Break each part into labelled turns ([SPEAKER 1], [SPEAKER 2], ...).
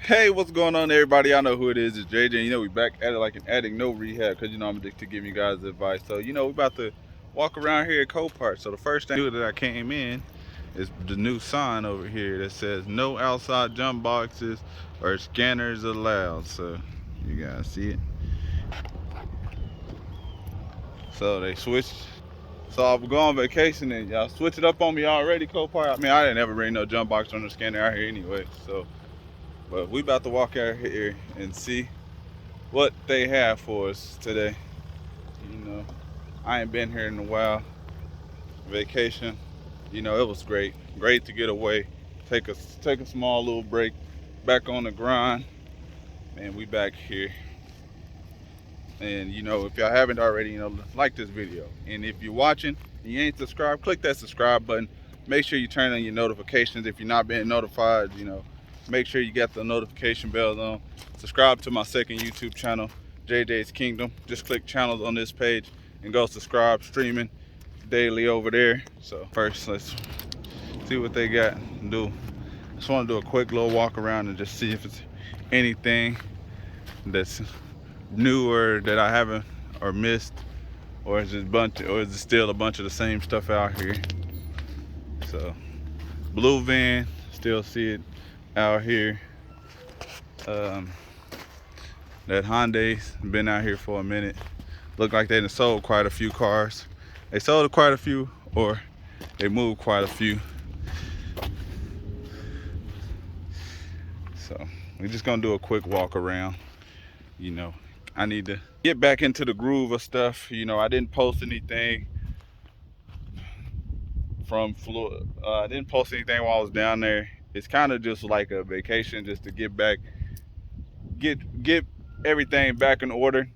[SPEAKER 1] Hey, what's going on, everybody? I know who it is. It's JJ. You know, we back at it like an addict, no rehab, because, you know, I'm addicted to giving you guys advice. So, you know, we about to walk around here at CoPart. So the first thing that I came in is the new sign over here that says no outside jump boxes or scanners allowed. So you guys see it. So they switched. So I'll go on vacation and y'all switch it up on me already, CoPart. I mean, I didn't ever bring no jump box or no scanner out here anyway. So, but we about to walk out here and see what they have for us today. You know, I ain't been here in a while. Vacation, you know, it was great. Great to get away, take a small little break, back on the grind, and we back here. And you know, if y'all haven't already, you know, like this video. And if you're watching and you ain't subscribed, click that subscribe button. Make sure you turn on your notifications. If you're not being notified, you know, make sure you got the notification bells on. Subscribe to my second YouTube channel, JJ's Kingdom. Just click channels on this page and go subscribe, streaming daily over there. So first, let's see what they got and do. Just want to do a quick little walk around and just see if it's anything that's new or that I haven't or missed, or is it still a bunch of the same stuff out here. So blue van, still see it out here. That Hyundai's been out here for a minute. Look like they done sold quite a few cars. They sold quite a few, or they moved quite a few. So we're just gonna do a quick walk around. You know, I need to get back into the groove of stuff. You know, I didn't post anything from Florida. I didn't post anything while I was down there. It's kind of just like a vacation, just to get back, get everything back in order.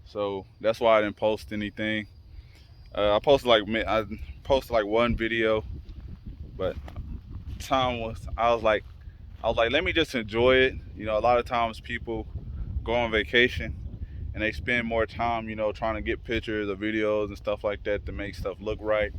[SPEAKER 1] So that's why I didn't post anything. I posted like one video, but I was like, let me just enjoy it. You know, a lot of times people go on vacation and they spend more time, you know, trying to get pictures or videos and stuff like that to make stuff look right,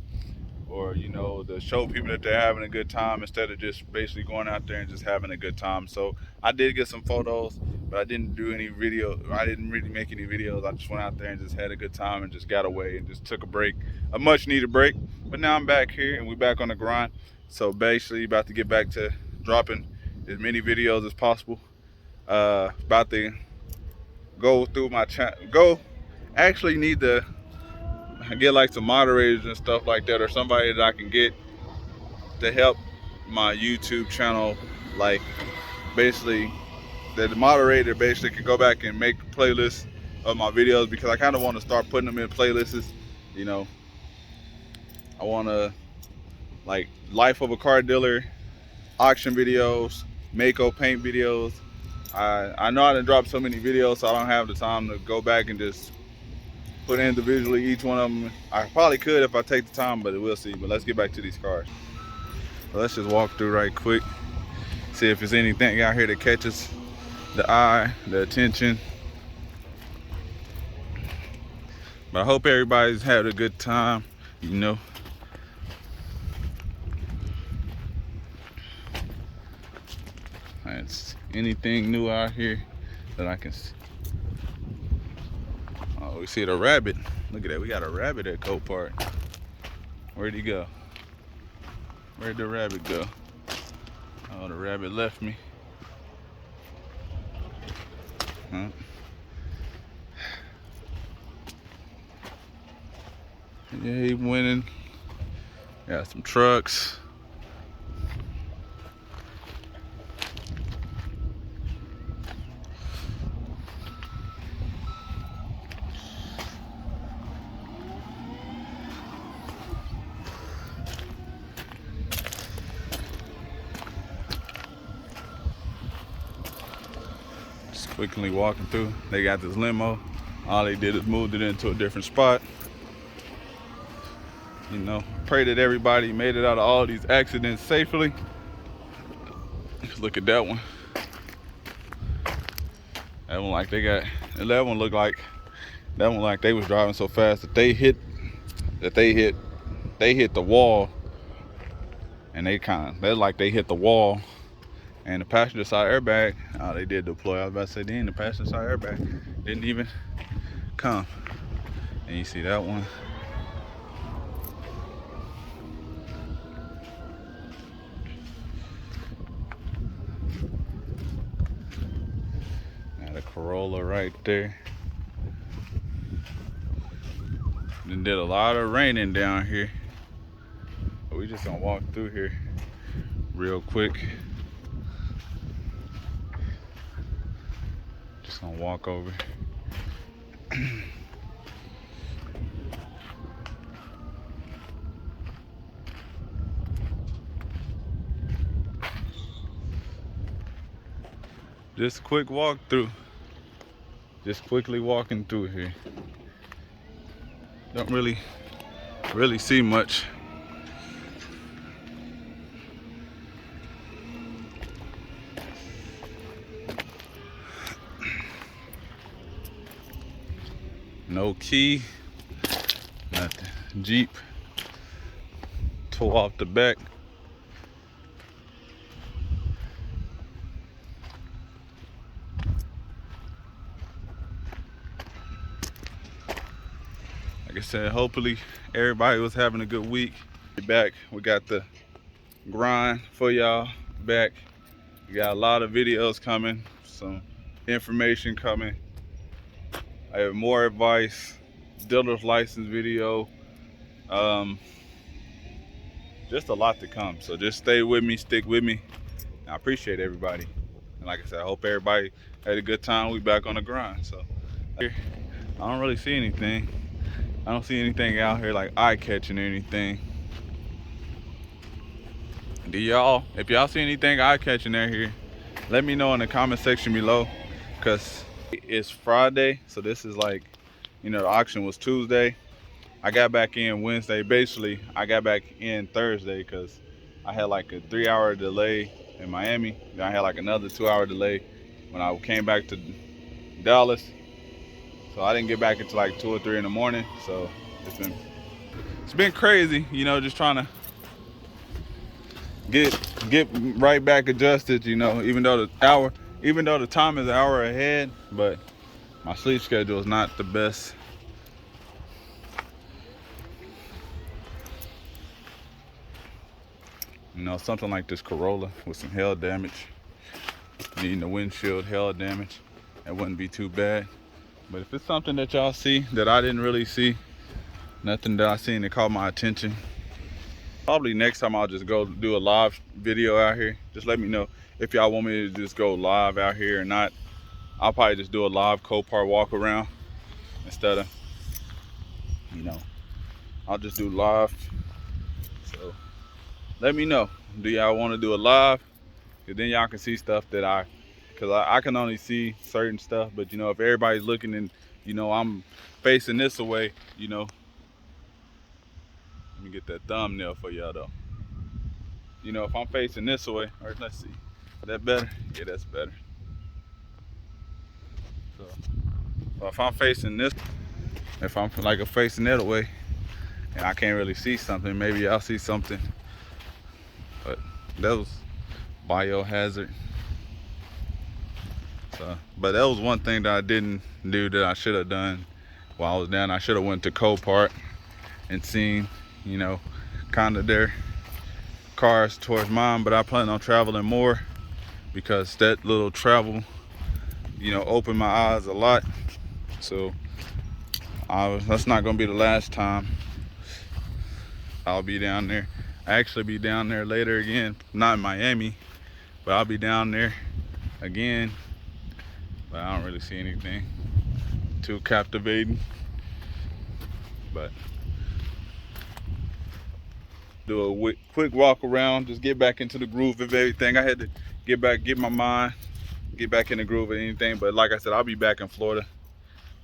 [SPEAKER 1] or, you know, to show people that they're having a good time instead of just basically going out there and just having a good time. So I did get some photos, but I didn't do any video. I didn't really make any videos. I just went out there and just had a good time and just got away and just took a break, a much needed break. But now I'm back here and we're back on the grind. So basically about to get back to dropping as many videos as possible. About to go through my channel. Actually need to get like some moderators and stuff like that, or somebody that I can get to help my YouTube channel. Like basically, that the moderator basically can go back and make playlists of my videos, because I kind of want to start putting them in playlists. You know, I want to, like, life of a car dealer, auction videos, Mako paint videos. I know I done dropped so many videos, so I don't have the time to go back and just put individually each one of them. I probably could if I take the time, but we'll see. But let's get back to these cars. So let's just walk through right quick, see if there's anything out here that catches the eye, the attention. But I hope everybody's had a good time, you know. It's anything new out here that I can see. Oh, we see the rabbit. Look at that, we got a rabbit at CoPart. Where'd he go? Where'd the rabbit go? Oh, the rabbit left me. Huh? Yeah, he went in. Got some trucks. Just quickly walking through. They got this limo. All they did is moved it into a different spot. You know, pray that everybody made it out of all these accidents safely. Look at that one. That one like they got, that one looked like, that one like they was driving so fast that they hit the wall, and they like they hit the wall And the passenger side airbag, oh, they did deploy. I was about to say, dang, the passenger side airbag didn't even come. And you see that one. Got a Corolla right there. Then did a lot of raining down here. But we just gonna walk through here real quick. Just gonna walk over. Just a quick walk through. Just quickly walking through here. Don't really see much. No key, nothing. Jeep tore off the back. Like I said, hopefully everybody was having a good week. Back, we got the grind for y'all back. We got a lot of videos coming, some information coming. I have more advice, dealer's license video, just a lot to come. So just stay with me, stick with me. I appreciate everybody. And like I said, I hope everybody had a good time. We back on the grind. So here, I don't really see anything. I don't see anything out here like eye-catching or anything. Do y'all, if y'all see anything eye-catching out here, let me know in the comment section below, because it's Friday, so this is like, you know, the auction was Tuesday. I got back in Wednesday. Basically, I got back in Thursday because I had like a 3-hour delay in Miami. Then I had like another 2-hour delay when I came back to Dallas. So I didn't get back until like 2 or 3 in the morning. So it's been crazy, you know, just trying to get right back adjusted, you know, even though the time is an hour ahead, but my sleep schedule is not the best. You know, something like this Corolla with some hail damage, needing the windshield hail damage, that wouldn't be too bad. But if it's something that y'all see that I didn't really see, nothing that I seen that caught my attention, probably next time I'll just go do a live video out here. Just let me know if y'all want me to just go live out here or not. I'll probably just do a live CoPart walk around instead of, you know, I'll just do live. So let me know, do y'all want to do a live? Because then y'all can see stuff that because I can only see certain stuff, but you know, if everybody's looking and, you know, I'm facing this away, you know, let me get that thumbnail for y'all though. You know, if I'm facing this way, or let's see, is that better? Yeah, that's better. So if I'm facing this, if I'm like facing that way, and I can't really see something, maybe y'all see something. But that was biohazard. So, but that was one thing that I didn't do that I should have done while I was down. I should have went to CoPart and seen, you know, kind of their cars towards mine, but I plan on traveling more because that little travel, you know, opened my eyes a lot. So that's not gonna be the last time I'll be down there. I actually be down there later again, not in Miami, but I'll be down there again. But I don't really see anything too captivating. But do a quick walk around, just get back into the groove of everything. I had to get my mind, get back in the groove of anything. But like I said, I'll be back in Florida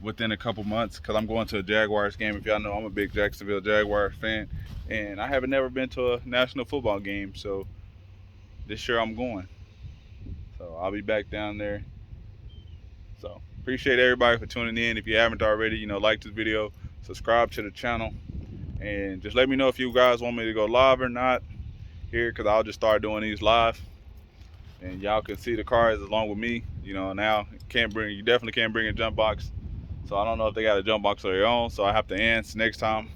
[SPEAKER 1] within a couple months because I'm going to a Jaguars game. If y'all know, I'm a big Jacksonville Jaguars fan, and I haven't never been to a national football game, so this year I'm going. So I'll be back down there. So appreciate everybody for tuning in. If you haven't already, you know, like this video, subscribe to the channel, and just let me know if you guys want me to go live or not here, because I'll just start doing these live. and y'all can see the cars along with me. You know, now you definitely can't bring a jump box. So I don't know if they got a jump box of their own, so I have to answer next time.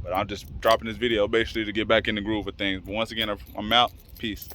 [SPEAKER 1] But I'm just dropping this video basically to get back in the groove of things. But once again, I'm out. Peace.